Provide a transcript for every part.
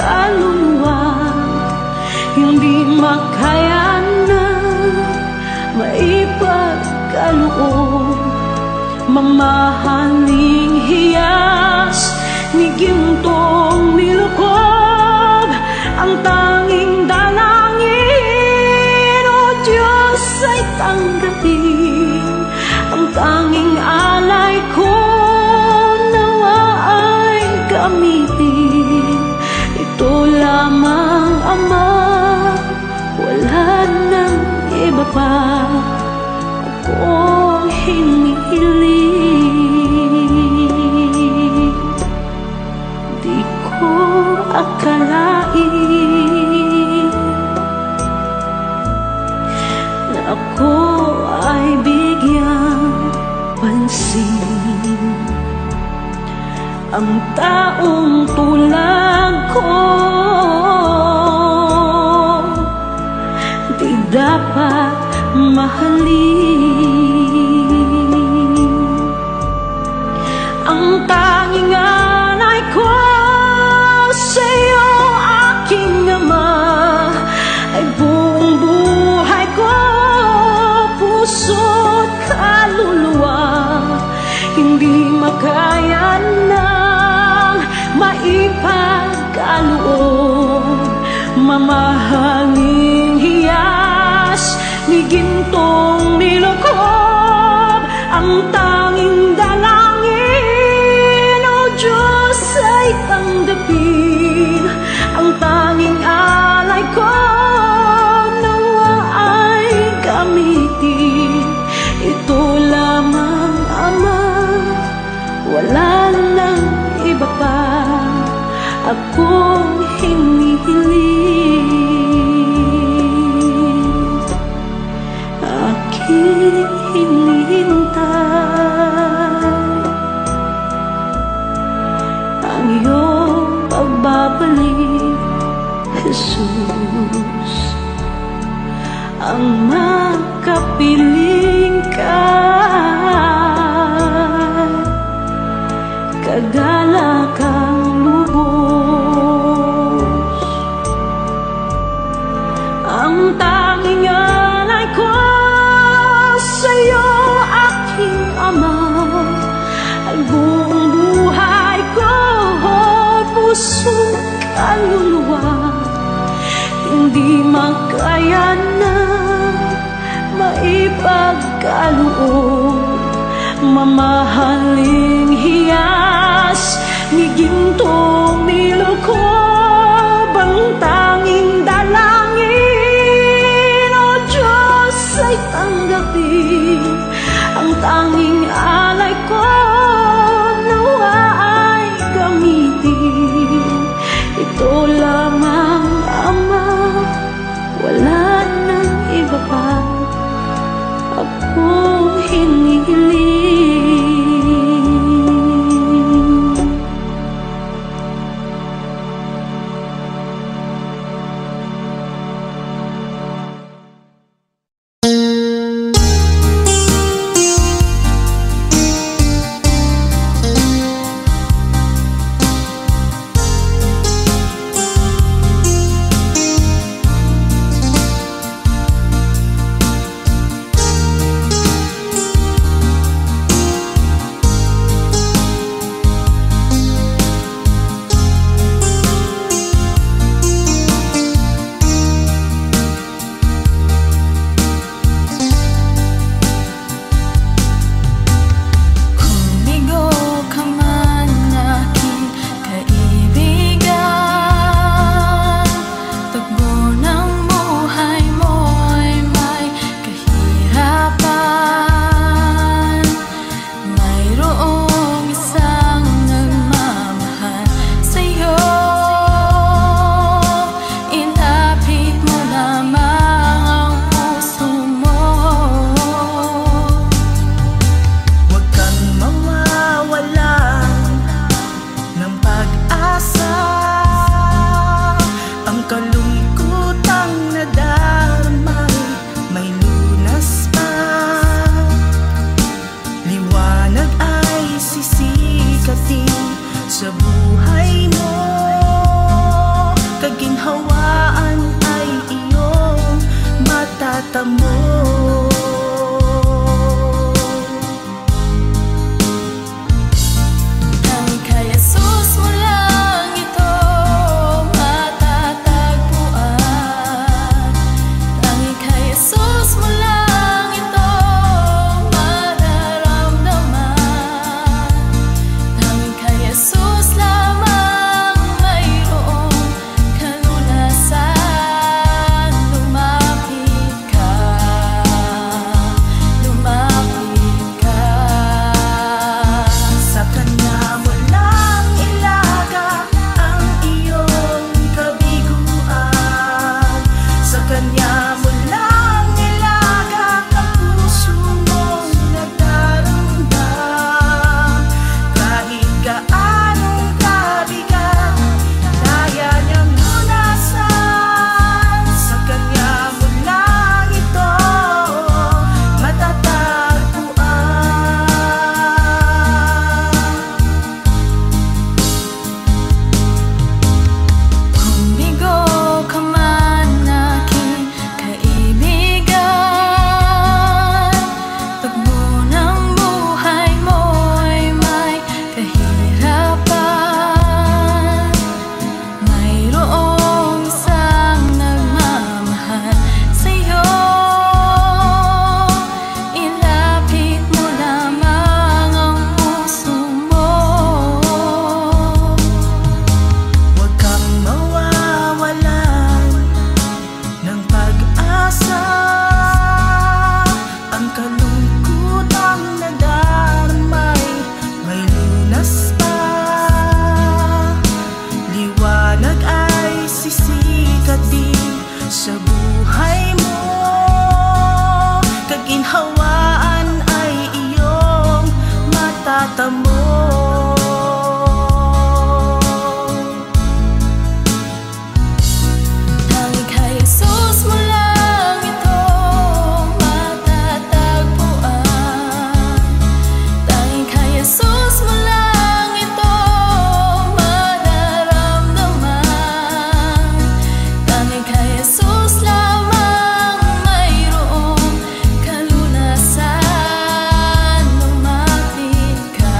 kaluluwa, hindi makaya na maipagkaloob. Mamahaling hiyas ni gintong nilukob, ang tanging dalangin, o Diyos, ay tanggapin. Ang tanging alay ko nawa ay gamitin. Ito lamang, Ama, wala nang iba pa akong hinihiling. Di ko akalain na ako ay bigyang pansin. Ang taong tulad ko di dapat mahalin. Ang tanging alay ko sa'yo, aking Ama, ay buong buhay ko, puso't kaluluwa. Hindi makaya nang maipagkaloob. Mamahaling hiyas ni gintong nilukob, ang tanging dalangin, o Diyos, ay tanggapin. Ang tanging alay ko nawa ay gamitin. Ito lamang, Ama, wala nang iba pa akong hinihiling. Aking hinihintay ang iyong pagbabalik, Jesus. Ang makapiling ka, kagalakang lubos. Ang tanging alay ko sa'yo, aking Ama, ay buong buhay ko, puso't kaluluwa. Hindi makaya na maipagkaloob. Mamahaling hiyas ni gintong nilukob, ang tanging dalangin, o Diyos, ay tanggapin. Ang tanging alay ko nawa ay gamitin. Ito lamang, Ama, wala nang iba pa akong hinihiling. mo. Tanging kay Jesus mo lang ito matatagpuan. Tanging kay Jesus mo lang ito mararamdaman. Tanging kay Jesus lamang mayroong kalunasan. Lumapit ka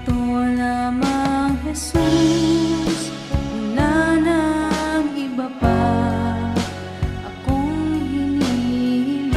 ito lamang, Jesus. Wala nang iba pa akong hinihiling.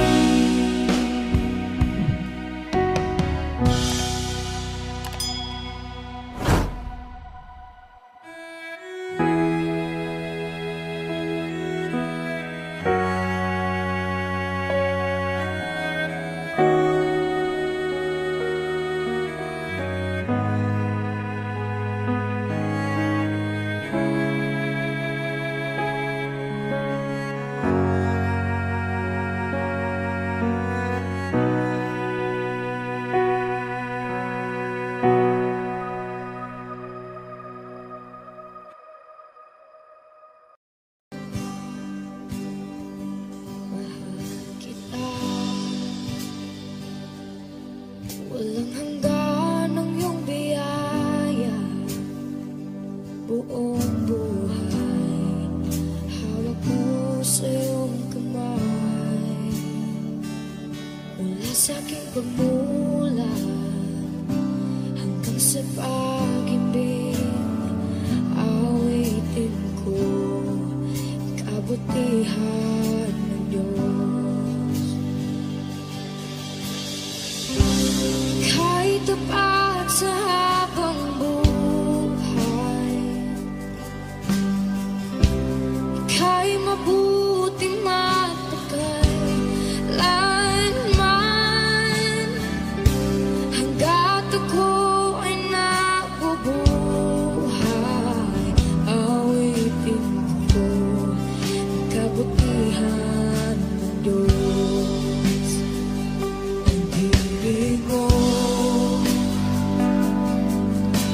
Walang hanggan ang iyong biyaya, buong buhay hawak mo sa iyong kamay. Mula sa aking pagmulat hanggang sa pag-ibig, awitin ko kabutihan ng Diyos. Kahit tapat sa habang buhay, ika'y mabuting matagal lanman. Hanggat ako ay nabubuhay, awitin ko ang kabutihan ng Diyos. Ang ibig mo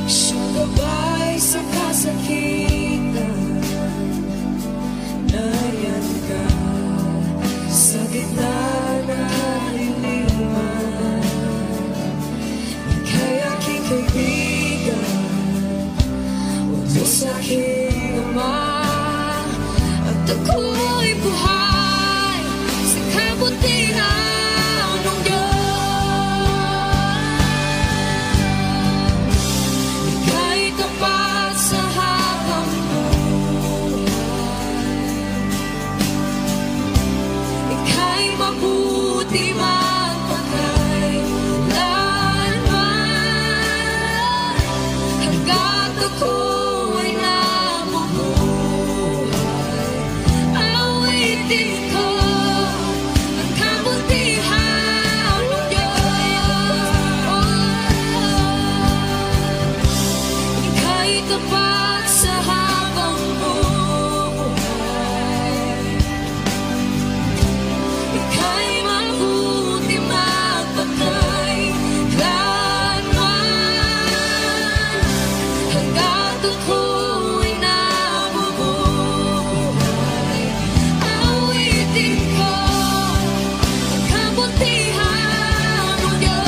siyang gabay sa kasakitan, nariyan ka sa gitna ng kaliliman. Ika'y aking kaibigan, Diyos aking Ama, at ako'y buhay sa kabutihan ng Diyos. Ika'y tapat sa habang buhay, ika'y mabuti magpakailanman. Hanggat ako'y nabubuhay, awitin ko ang kabutihan ng Diyos. Ika'y tapat sa habang buhay, ika'y mabuti magpakailanman. Hanggat ako'y nabubuhay, awitin ko ang kabutihan ng Diyos.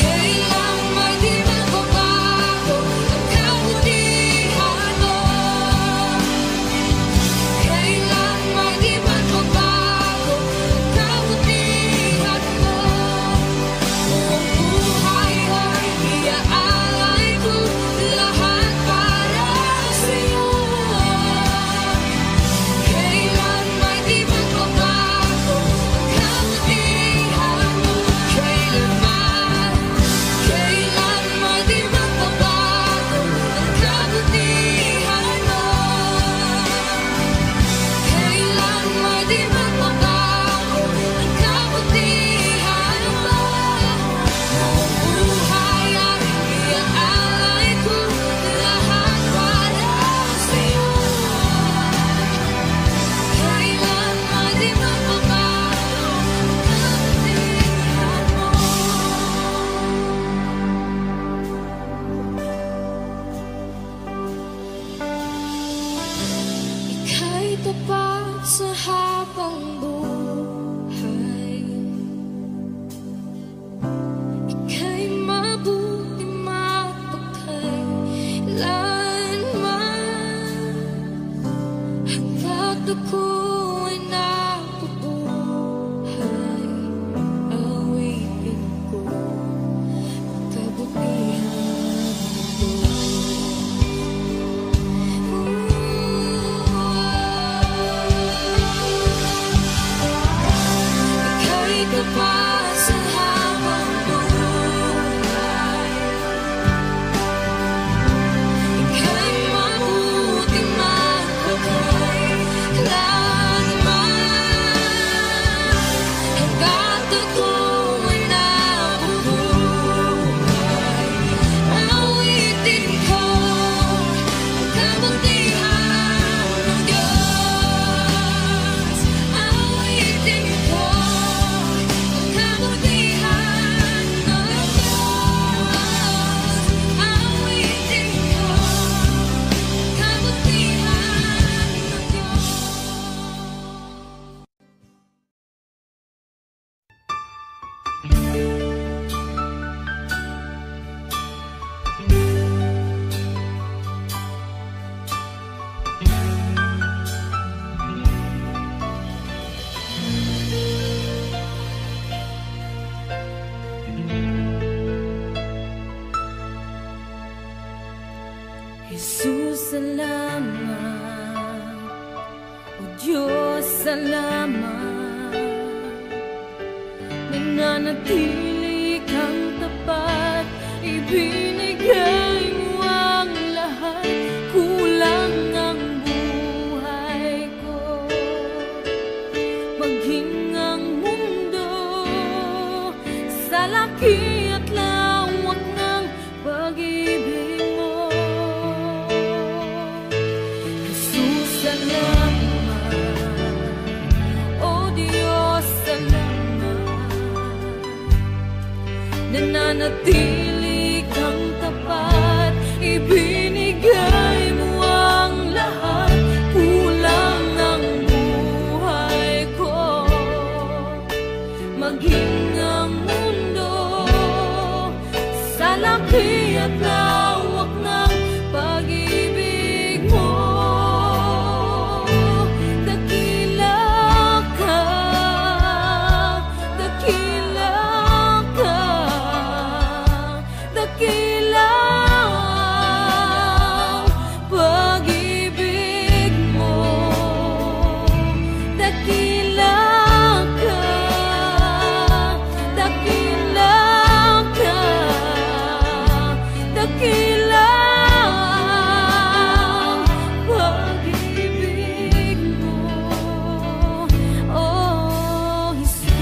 Kailan may di magbabago ang kabutihan mo, kailan may di magbabago ang kabutihan mo. Buong buhay ay Jesus, salamat. O Diyos, salamat. Nananatili kang tapat, ibinigay mo ang lahat. Kulang ang buhay ko, maging ang mundo sa laki at lawak ng pag-ibig mo. Jesus, salamat. O Diyos, salamat. Nananatili kang tapat, ibinigay mo ang lahat. Kulang ang buhay ko, maging ang mundo sa laki at lawak ng pag-ibig mo. Dakila ka, dakila ka, dakila ang pag-ibig mo. Dakila ka, dakila ka, dakila ang pag-ibig mo. Oh, Jesus.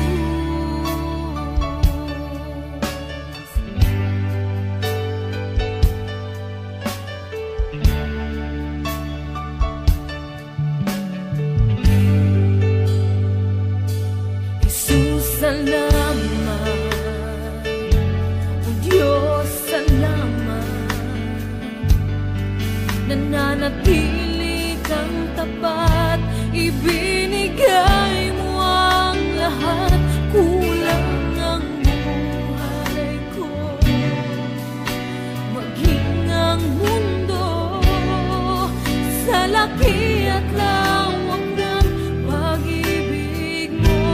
Jesus, salamat. O Diyos, salamat. Nananatili kang tapat, ibinigay mo ang lahat. Kulang ang buhay ko, maging ang mundo sa laki at lawak ng pag-ibig mo.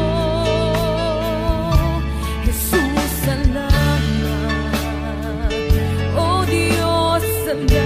Jesus, salamat. O Diyos, salamat.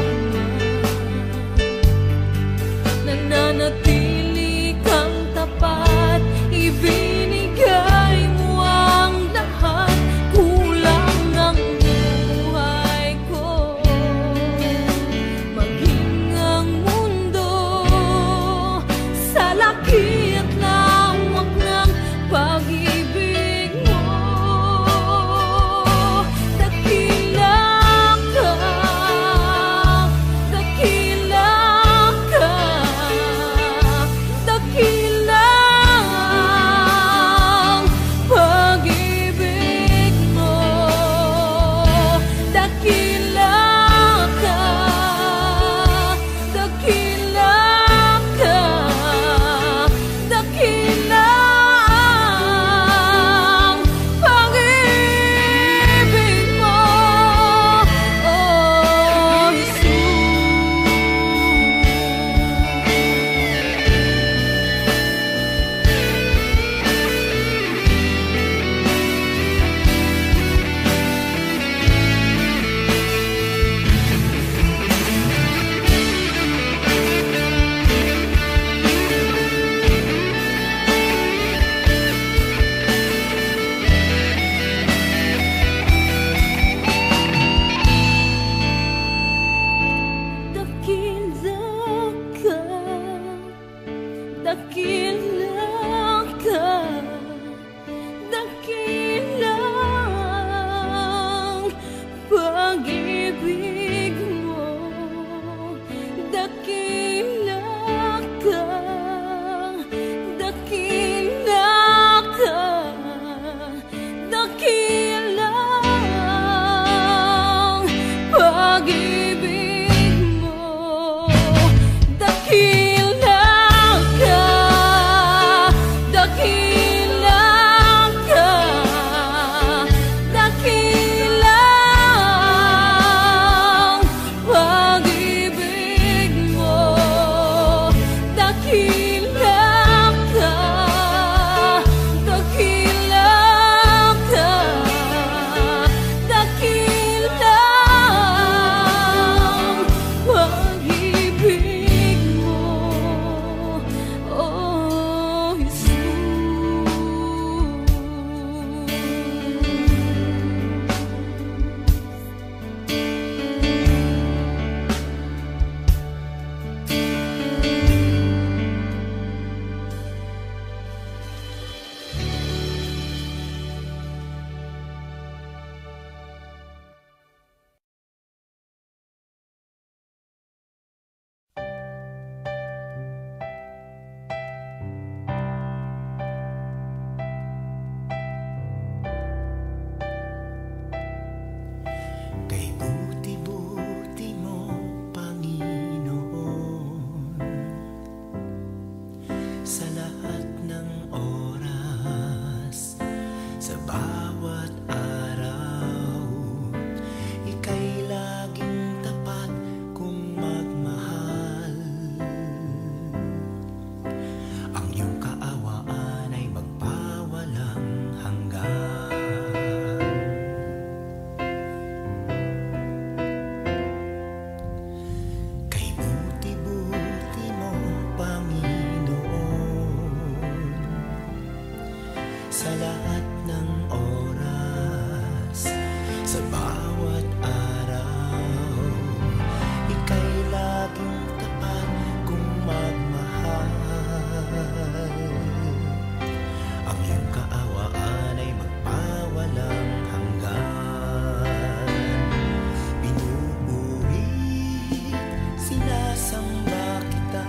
Sa bawat araw, ika'y laging tapat kung magmahal. Ang iyong kaawaan ay magpawalang hanggan. Pinupuri, sinasamba kita,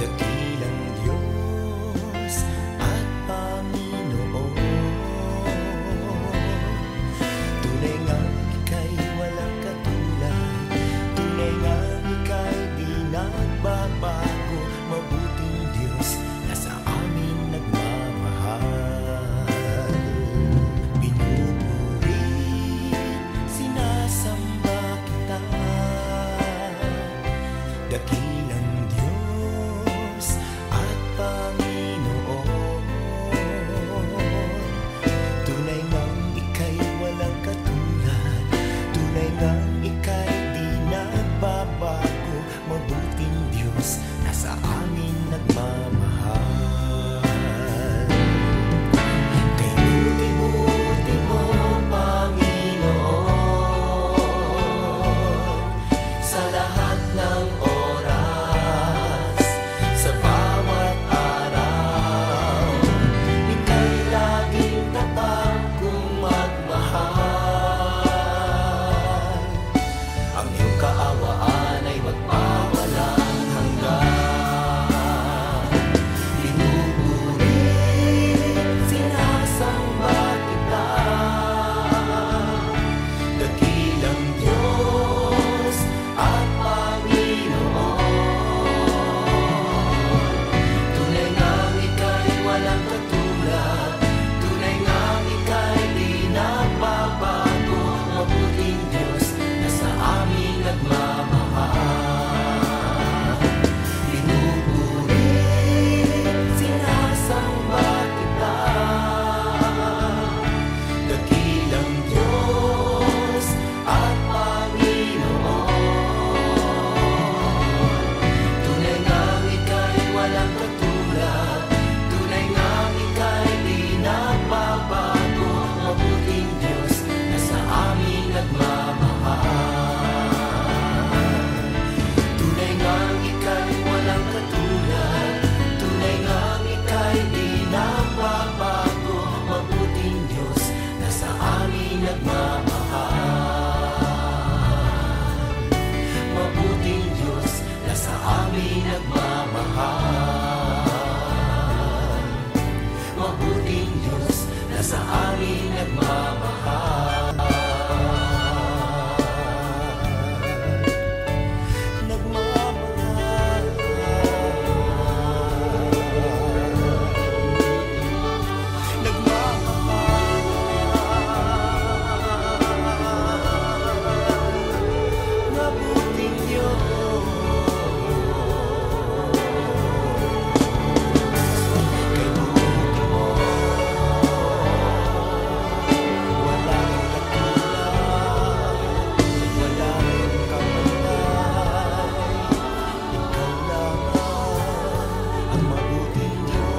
dakilang Diyos at Panginoon. Tunay ngang ika'y walang katulad, tunay ngang ika'y di nagbabago. Mabuting Diyos na sa amin nagmamahal. Pinupuri, sinasamba kita, dakilang Diyos at Panginoon. Tunay ngang ika'y walang katulad, tunay ngang ika'y di nagbabago. Mabuting Diyos na sa amin nagmamahal. Kay buti-buti mo, Panginoon, sa lahat ng oras, sa bawat araw, ika'y laging tapat kung magmahal. Ang iyong kaawaan ay magpawalang hanggan. Pinupuri, sinasamba kita, dakilang Diyos at Panginoon. Tunay ngang ika'y walang katulad, tunay ngang ika'y di nagbabago. Mabuting Diyos na sa amin nagmamahal. Pinupuri, sinasamba kita, dakilang Diyos at Panginoon. Tunay ngang ika'y walang katulad, tunay ngang ika'y di nagbabago. Mabuting Diyos na sa amin nagmamahal. Tunay ngang ika'y walang katulad, tunay ngang ika'y di nagbabago. Mabuting Diyos na sa amin nagmamahal. Mabuting Diyos na sa amin nagmamahal. Mabuting Diyos na sa amin nagmamahal. Nagmamahal. Nagmamahal. Mabuting Diyos. Kay buti mo, walang katulad, walang kamatay. Ikaw lamang ang mabuting Diyos.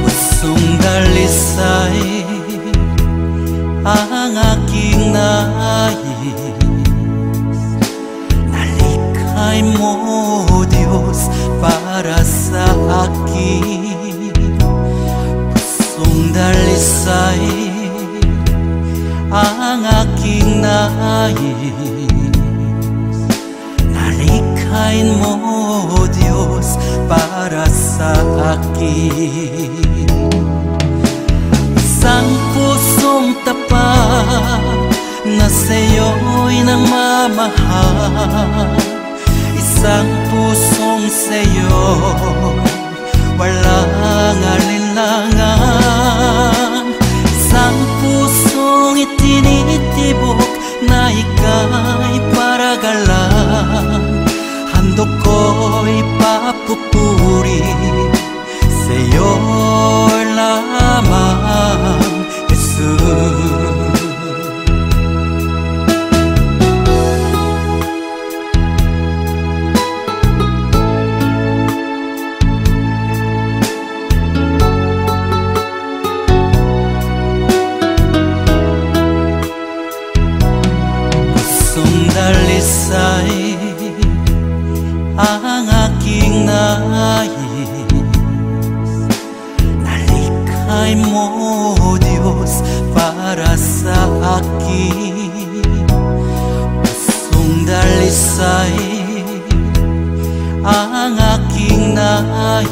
Pusong dalisay ang aking nais, nalikhay mo Diyos para sa akin. Pusong dalisay ang aking nais, nalikhain mo Diyos para sa akin. Isang pusong tapat na sa'yo'y nagmamahal, isang pusong sa'yo walang alinlangan, isang akin. Pusong dalisay ang aking nais.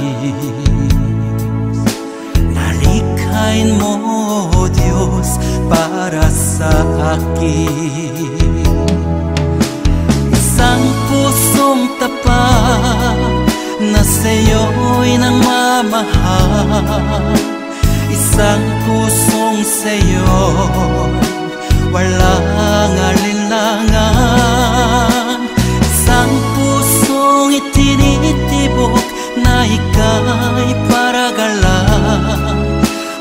Nalikain mo, Diyos, para sa akin. Isang pusong tapat na sa'yo'y nangmamahal. Isang pusong sa'yo'y walang alinlangan. Isang pusong itinitibok na ika'y paragalan.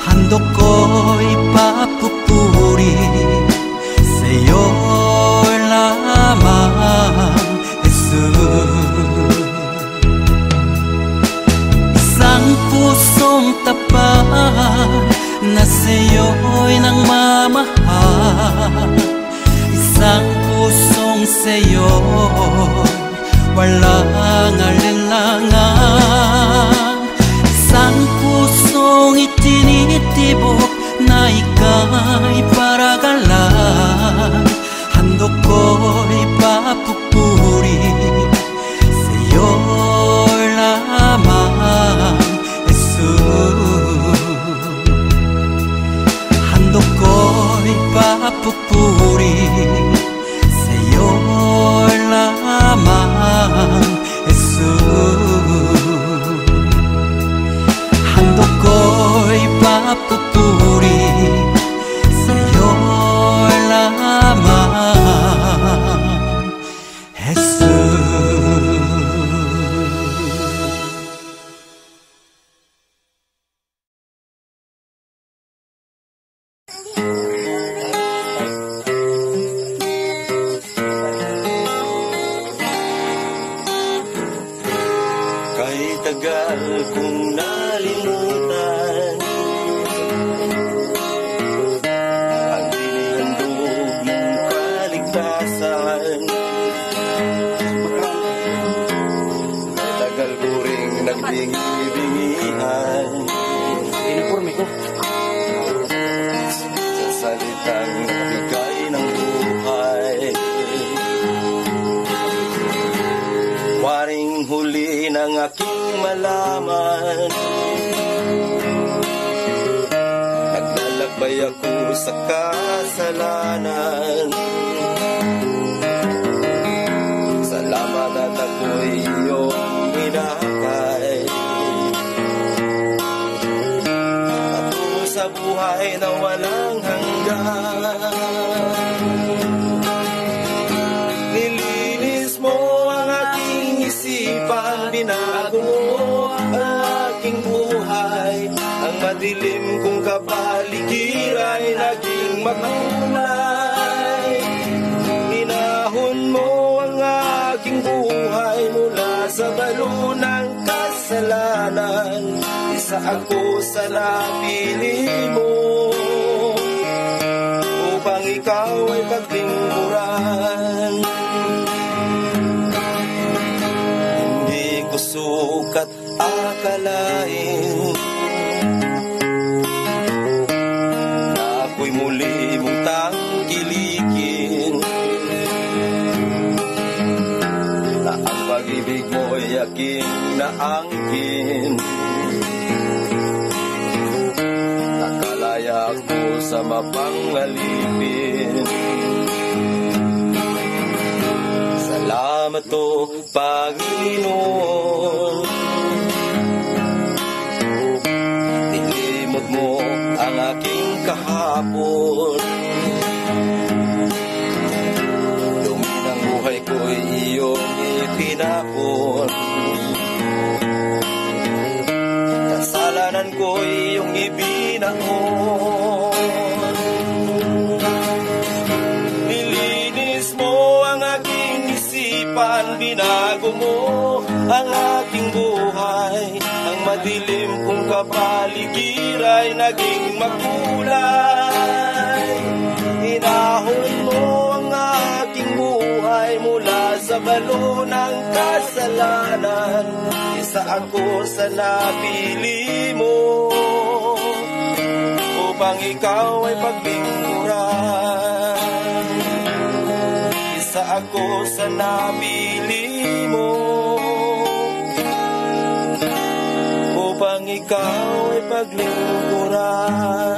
Handog ko'y papupuri sa'yo lamang, Jesus. Isang pusong tapat na sa'yo'y nangmamahal. Isang pusong sa'yo'y walang alinlangan. Isang pusong itinitibok na ika'y paragalan. Handog ko'y papupuri sa'yo lamang, Jesus. Handog ko'y papupuri sa'yo lamang, Jesus. Handog ko'y papupuri sa'yo lamang, Jesus. Kahit tagal kong nalimutan ang inihandog mong kaligtasan. Kahit tagal ko ring nagbingi-bingihan Uniforme ko. sa salitang nagbigay ng buhay. Waring huli ng aking malaman, naglalakbay ako sa kasalanan. Salamat at ako'y iyong inakay. Patungo sa buhay na walang hanggan. Nilinis mo ang aking isipan, binago mo ang aking buhay. Ang madilim kong kapaligiran ay naging makulay. Inahon mo ang aking buhay mula sa balo ng kasalanan. Isa ako sa napili mo upang ikaw ay paglingkuran. Hindi ko sukat akalain na ako'y muli mong tangkilikin, na ang pag-ibig mo'y aking naangkin. Nakalaya ako sa mapangalipin. Salamat o Panginoon, nilimot mo ang aking kahapon. Dumi ng buhay ko'y iyong itinapon. Kasalanan ko'y iyong ibinaon. Nilinis mo ang aking isipan, binago mo ang aking buhay. Ang madilim kong kapaligiran ay naging makulay. Inahon mo ang aking buhay mula sa balo ng kasalanan. Isa ako sa napili mo upang ikaw ay paglingkuran. ako sa nabili mo, upang ikaw ay paglingkuran.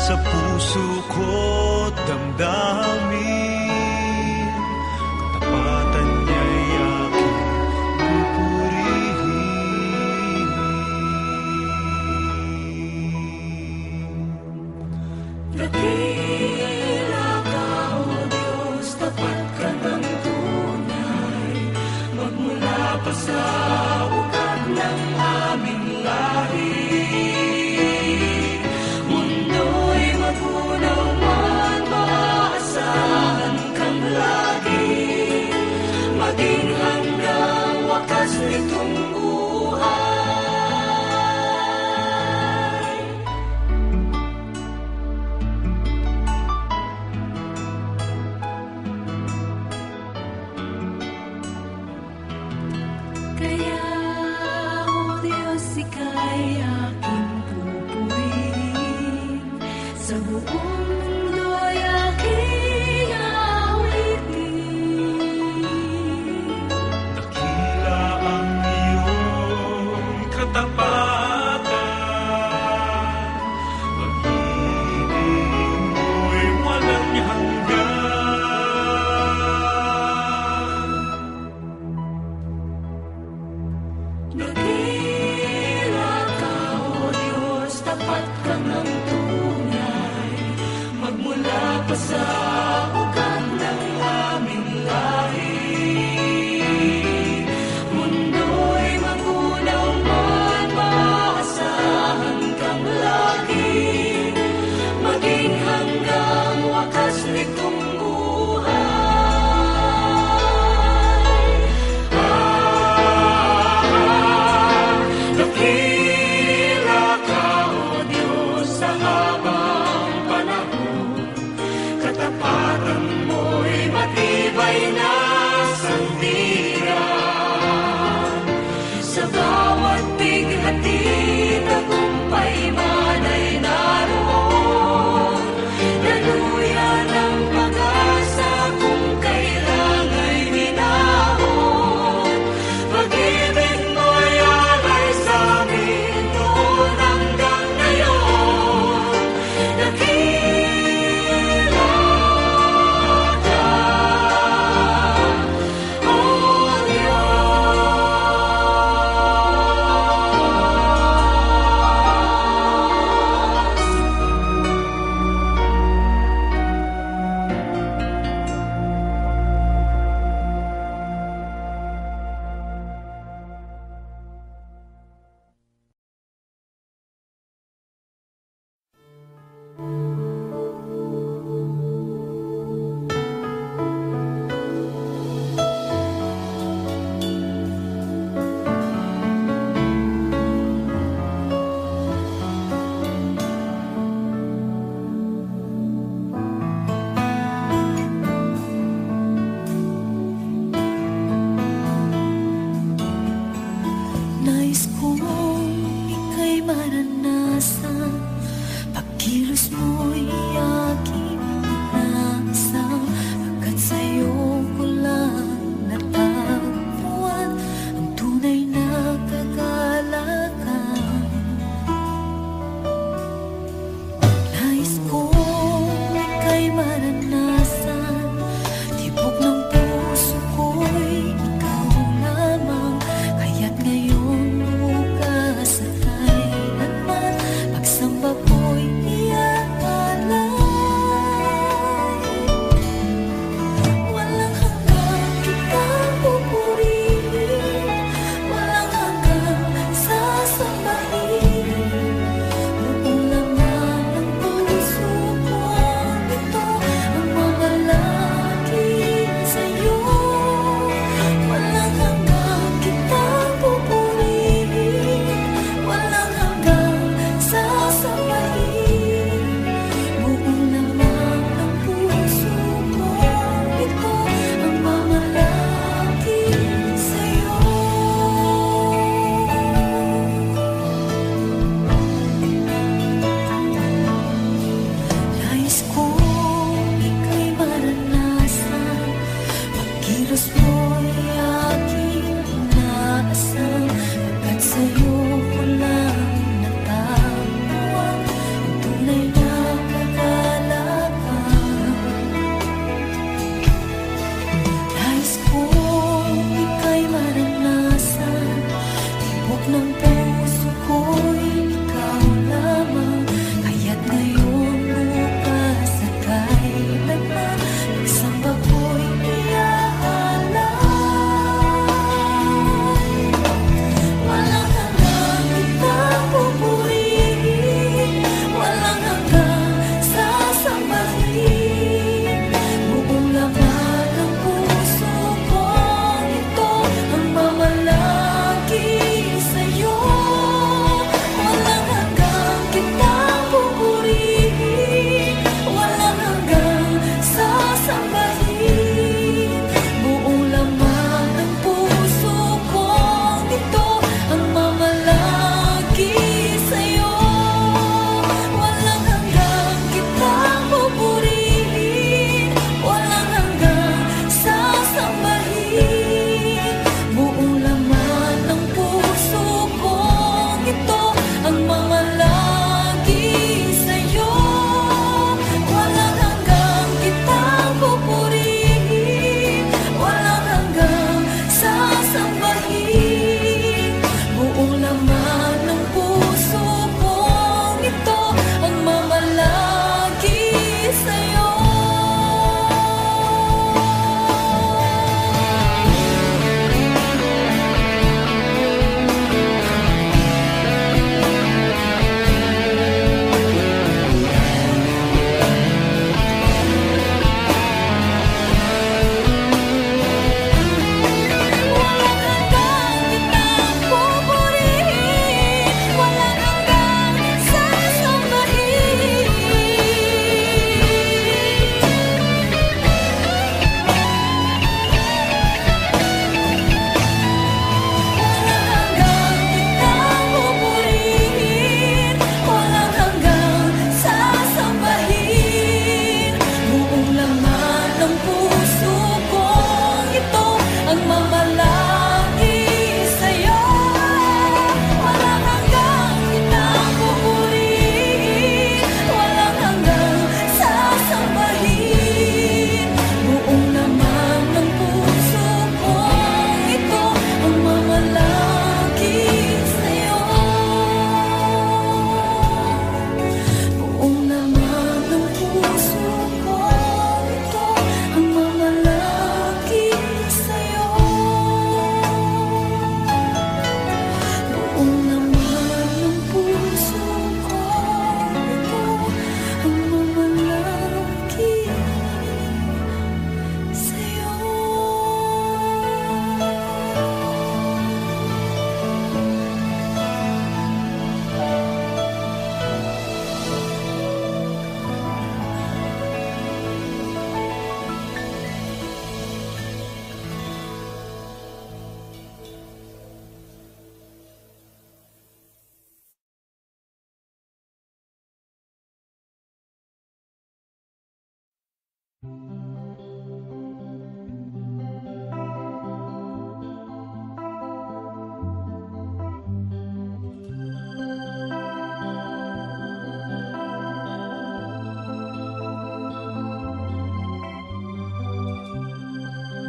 Sa puso ko't damdamin, katapatan niya'y aking pupurihin. Dakila ka, O Diyos, tapat ka ng tunay, magmula pa sa ugat ng aming lahi. Magunaw man, maaasahan kang lagi, maging hanggang wakas nitong buhay. Kaya, O Diyos, ika'y aking pupurihin, sa buong mundo'y aking awitin. Dakila ang iyong katapatan, pag-ibig mo'y walang hanggan. Dakila ka, O Diyos, tapat ka ng tunay, magmula pa sa ugat ng aming lahi. Mundo'y magunaw man, maaasahan kang lagi, maging hanggang wakas nitong buhay. Dakila ka, O Diyos, sa habang panahon, katapatan mo'y matibay na sandigan. Sa bawat bighati, tagumpay man ay naroon, daluyan ang pag-asa kung kailan ay minahon. Pag-ibig mo'y alay sa amin noon hanggang ngayon. Dakila ka,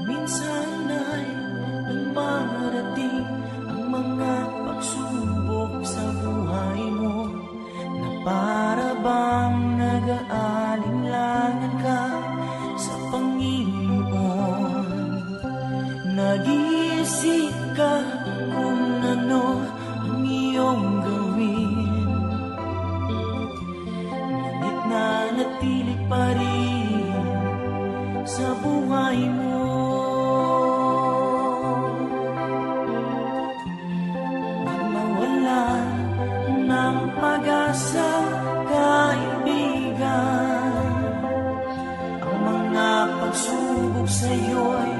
Minsan ay dumarating ang mga pagsubok sa buhay mo, na para bang nag-aalinlangan ka sa Panginoon. Nag-iisip ka kung ano ang iyong gawin, ngunit nanatili pa rin sa buhay mo. Ng pag-asa, kaibigan, ang mga pagsubok sa'yo'y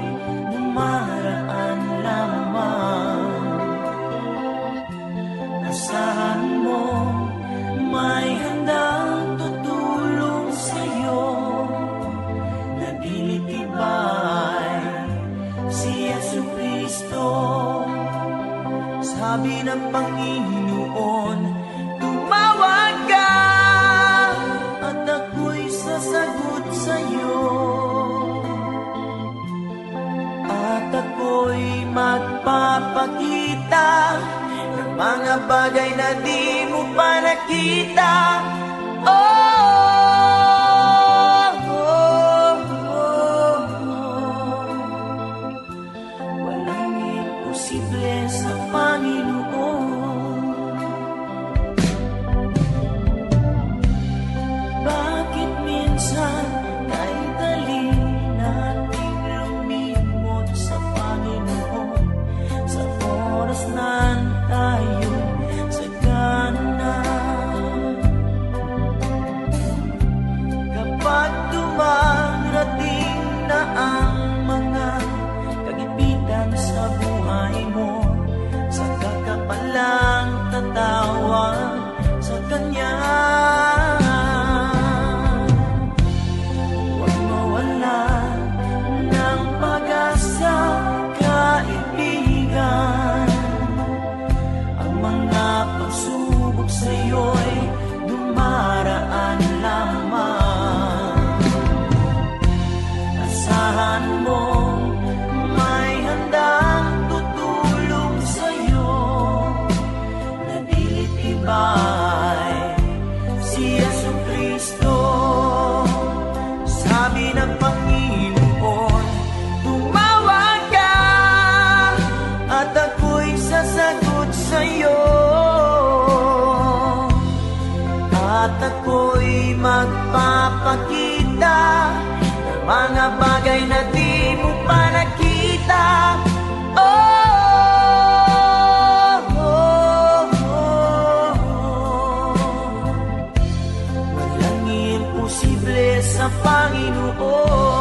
dumaraan lamang. Asahan mo, may handang tutulong sa'yo, nagilitibay si Jesucristo. Sabi ng Panginoon, tumawag ka at ako'y sasagot sa'yo, at ako'y magpapakita ng mga bagay na di mo pa nakita. Walang imposible sa Panginoon. Bakit minsan ay dali nating lumimot sa Panginoon, sa oras na tayo sagana? Kapag dumarating na ang mga kagipitan sa buhay mo, saka ka palang tatawag sa Kanya. Huwag mawala ng pag-asa, kaibigan, ang mga pagsubok sa'yo'y dumaraan lamang. Asahan mo, may handang tutulong sa'yo, nagilitibay si Jesucristo. Sabi ng Panginoon, tumawag ka at ako'y sasagot sa'yo, at ako'y magpapakita ng mga bagay na di mo pa nakita. Walang imposible sa Panginoon.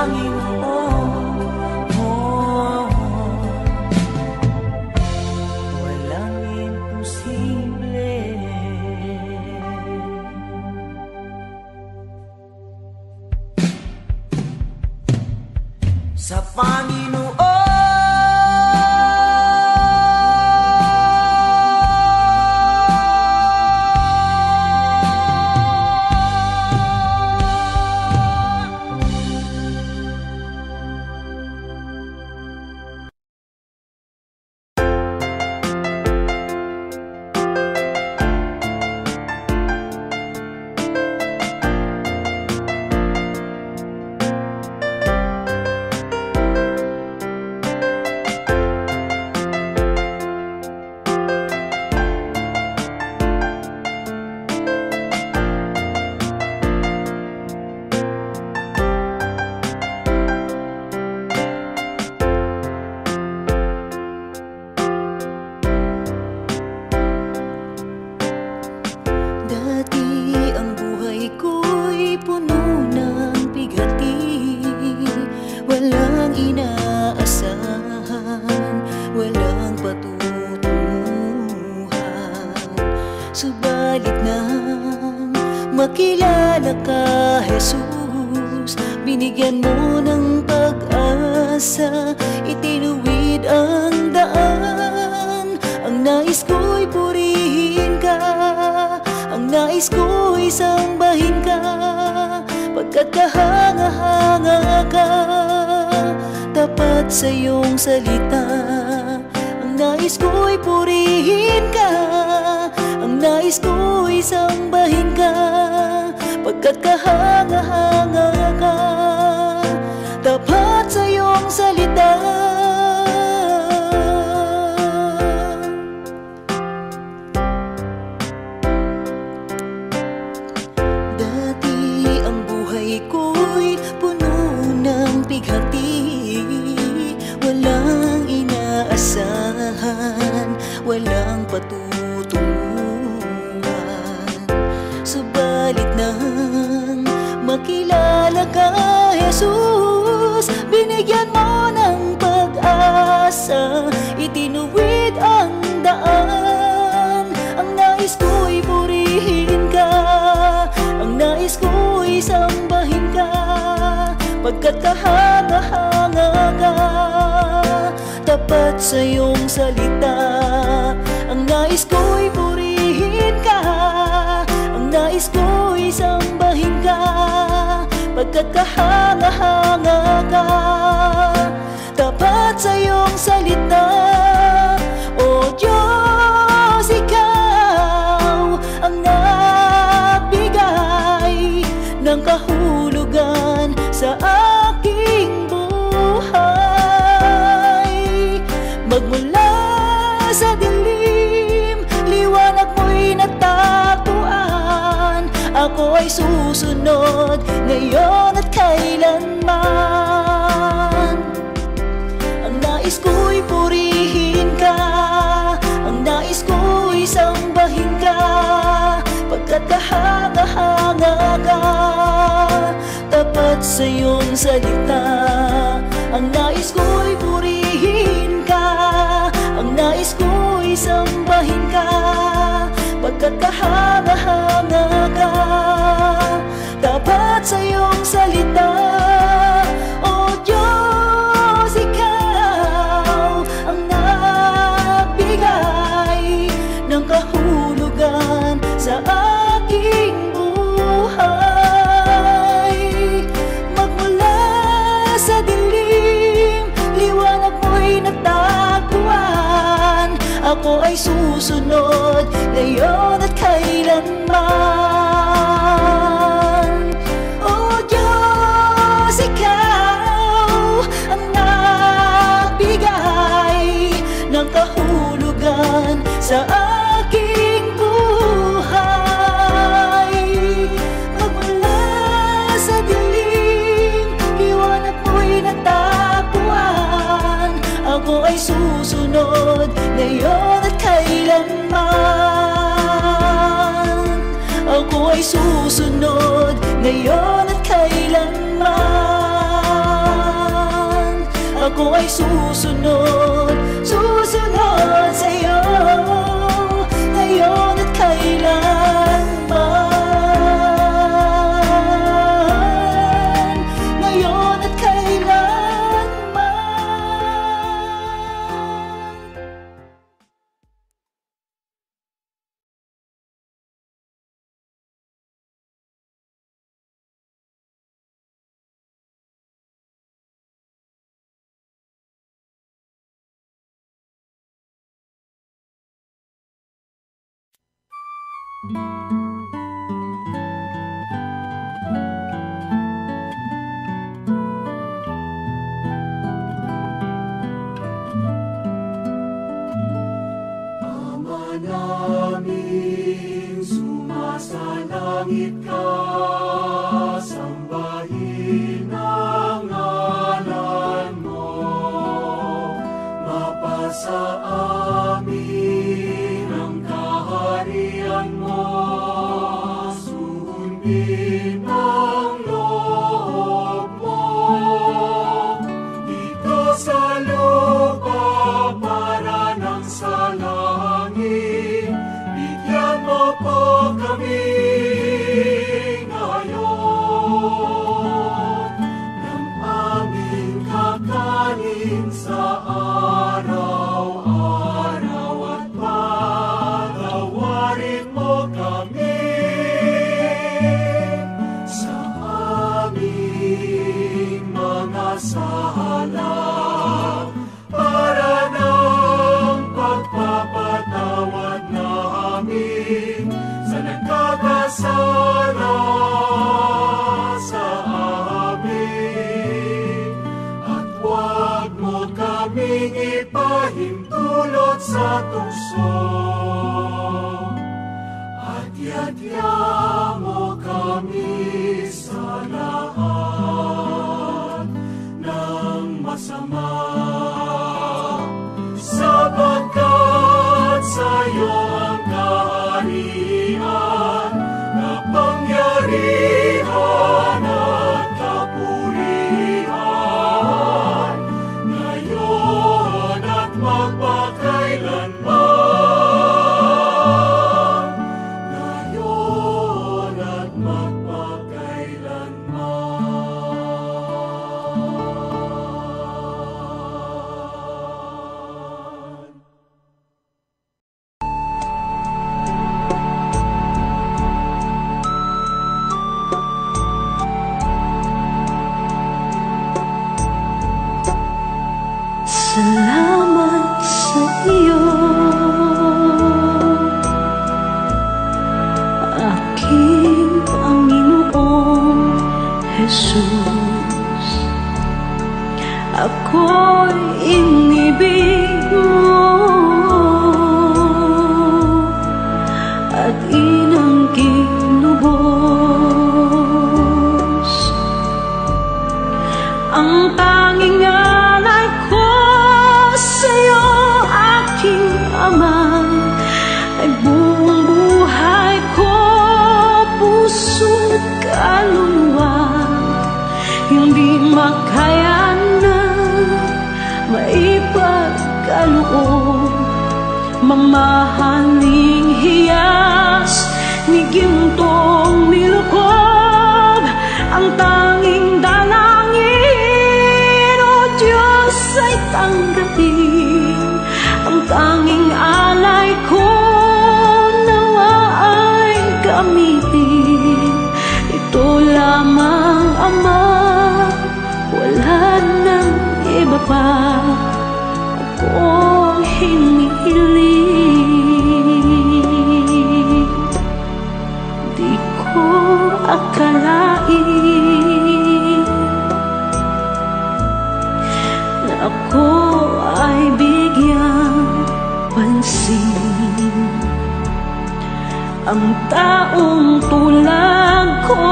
Panginoon. Walang imposible. Sa Panginoon Subalit nang makilala ka, Jesus, binigyan mo ng pag-asa, itinuwid ang daan. Ang nais ko'y purihin ka, ang nais ko'y sambahin ka, pagkat kahanga-hanga ka, tapat sa iyong salita. Ang nais ko'y purihin ka, ang nais ko'y sambahin ka, pagkat kahanga-hanga ka, tapat sa iyong salita. Dati ang buhay ko'y puno ng pighati, walang inaasahan, walang patutunguhan. Subalit nang makilala ka, Jesus, binigyan mo ng pag-asa, itinuwid ang daan. Ang nais ko'y purihin ka, ang nais ko'y sambahin ka, pagkat kahanga-hanga ka, tapat sa iyong salita. Ang nais ko'y purihin ka, ang nais ko'y sambahin ka, pagkat kahanga-hanga ka, tapat sa iyong salita. O Diyos, ikaw ang nagbigay ng kahulugan sa aking buhay. Magmula sa dilim, liwanag mo'y natagpuan. Ako ay susunod ngayon at kailanman. Ang nais ko'y purihin ka, ang nais ko'y sambahin ka, pagkat kahanga-hanga ka, tapat sa iyong salita. Ang nais ko'y purihin ka, ang nais ko'y sambahin ka, pagkat kahanga-hanga ka, tapat sa iyong salita. O Diyos, ikaw ang nagbigay ng kahulugan sa aking buhay. Magmula sa dilim, liwanag mo'y natagpuan. Ako ay susunod ngayon at kailanman. O Diyos, ikaw ang nagbigay ng kahulugan sa aking buhay. Magmula sa dilim, liwanag mo'y natagpuan. Ako ay susunod ngayon at kailanman. Ako ay susunod ngayon at kailanman. ako'y susunod, susunod sa'yo, ngayon at kailanman, ngayon at kailanman. Ama namin, sumasalangit ka, sambahin ang ngalan mo, mapasa amin ang kaharian mo, sundin ang loob mo, dito sa lupa para ng sa langit, bigyan mo po kami ngayon ng aming kakanin sa araw-araw at patawarin mo kami sa aming mga sala para ng pagpapatawad namin sa nagkakasala sa amin, at huwag mo kaming ipahintulot sa tukso, at yadya mo kami sa lahat ng masama, sapagkat sa'yo ang kaharian, kapangyarihan at kapurihan, ngayon at magpakailanman, ngayon at magpakailanman. Salamat sa iyo, aking Panginoong Jesus. Ako'y inibig mo at inanggit lubos. Ang tanging alay ko sa'yo, aking Ama, ay buong buhay ko, puso't kaluluwa. Hindi makaya na maipagkaloob, mamahaling hiyas ni gintong nilukob. Ang tanging dalangin, O Diyos, ay tanggapin. Ang tanging alay ko nawa ay gamitin. Ito lamang, Ama, wala nang iba pa akong hinihiling. Di ko akalain na ako ay bigyang pansin. Ang taong tulad ko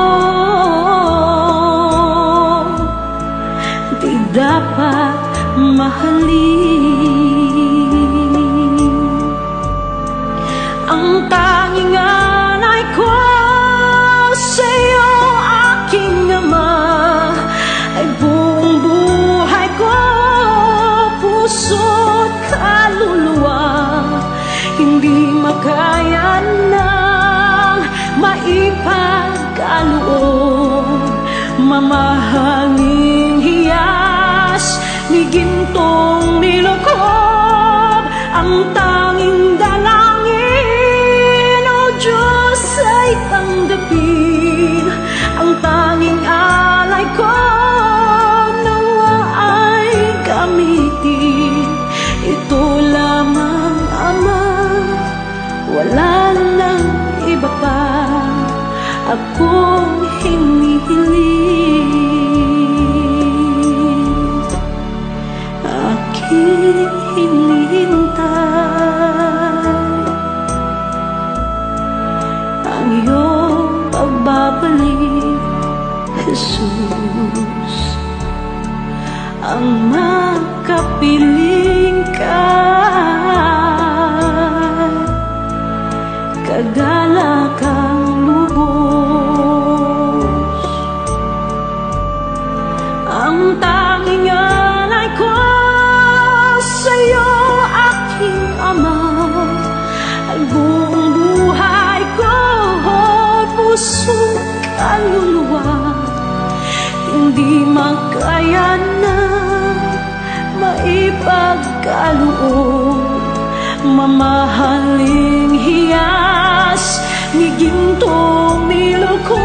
di dapat mahalin. Ang tanging alay ko sa'yo, aking Ama, ay buong buhay ko, puso't kaluluwa, hindi makaya ng maipagkaloob. Mamahaling hiyas ni gintong nilokob, ang tanging dalangin, O Diyos, ay tanggapin. Ang tanging alay ko nawa ay gamitin. Ito lamang, Ama, wala nang iba pa akong hinihiling. Aking hinihintay ang iyong pagbabalik, Jesus. Ang makapiling kay kagalakang lubos. Ang tanging alay ko sa'yo, aking Ama, ay buong buhay ko, puso, kaluluwa, hindi makaya na maipagkaloob. Mamahaling hiyas ni gintong niluko,